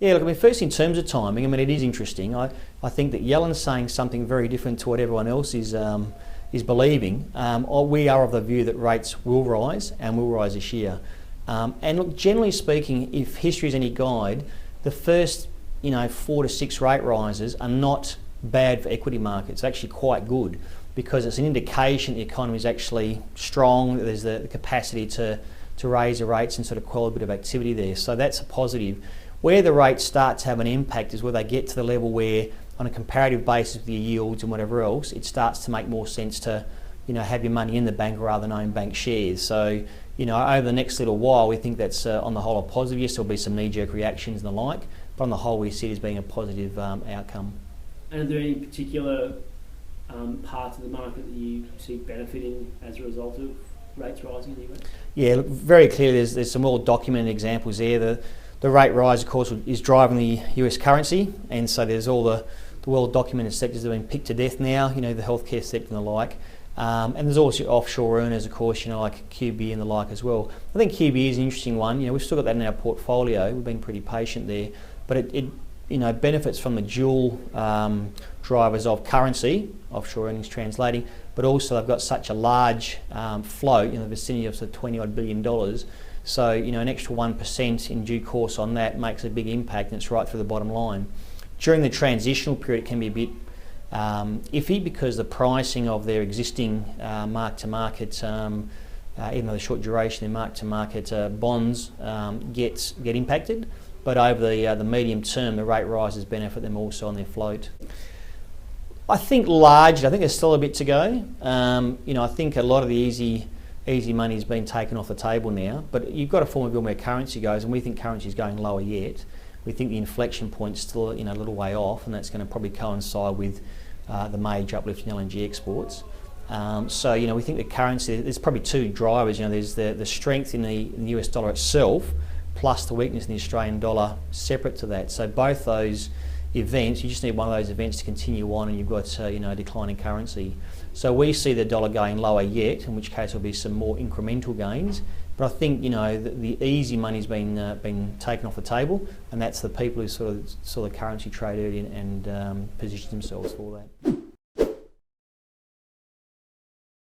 Yeah, look, I mean, first in terms of timing, I mean, it is interesting. I think that Yellen's saying something very different to what everyone else is believing. We are of the view that rates will rise and will rise this year. And look, generally speaking, if history is any guide, the first 4 to 6 rate rises are not bad for equity markets. Actually quite good, because it's an indication the economy is actually strong. There's the capacity to raise the rates and sort of quell a bit of activity there. So that's a positive. Where the rates start to have an impact is where they get to the level where, on a comparative basis with your yields and whatever else, it starts to make more sense to have your money in the bank rather than own bank shares. So over the next little while, we think that's on the whole a positive. Yes, there'll be some knee-jerk reactions and the like, but on the whole, we see it as being a positive outcome. And are there any particular parts of the market that you see benefiting as a result of rates rising in the US? Yeah, look, very clearly there's some well-documented examples there. The rate rise, of course, is driving the US currency, and so there's all the well-documented sectors that have been picked to death now, the healthcare sector and the like. And there's also offshore earners, of course, like QB and the like as well. I think QB is an interesting one. We've still got that in our portfolio. We've been pretty patient there, but it benefits from the dual drivers of currency, offshore earnings translating, but also they've got such a large float in the vicinity of $20 billion. So an extra 1% in due course on that makes a big impact, and it's right through the bottom line. During the transitional period, it can be a bit iffy because the pricing of their existing mark-to-market, even though the short duration in mark-to-market bonds get impacted, but over the medium term, the rate rises benefit them also on their float. I think largely, there's still a bit to go. I think a lot of the easy money has been taken off the table now, but you've got to form a view where currency goes, and we think currency is going lower yet. We think the inflection point's still a little way off, and that's going to probably coincide with the major uplift in LNG exports. So we think the currency, there's probably two drivers. There's the strength in the US dollar itself, plus the weakness in the Australian dollar separate to that. So both those events, you just need one of those events to continue on, and you've got a declining currency. So we see the dollar going lower yet, in which case there'll be some more incremental gains. But I think the easy money's been taken off the table, and that's the people who sort of saw the currency trade early and positioned themselves for that.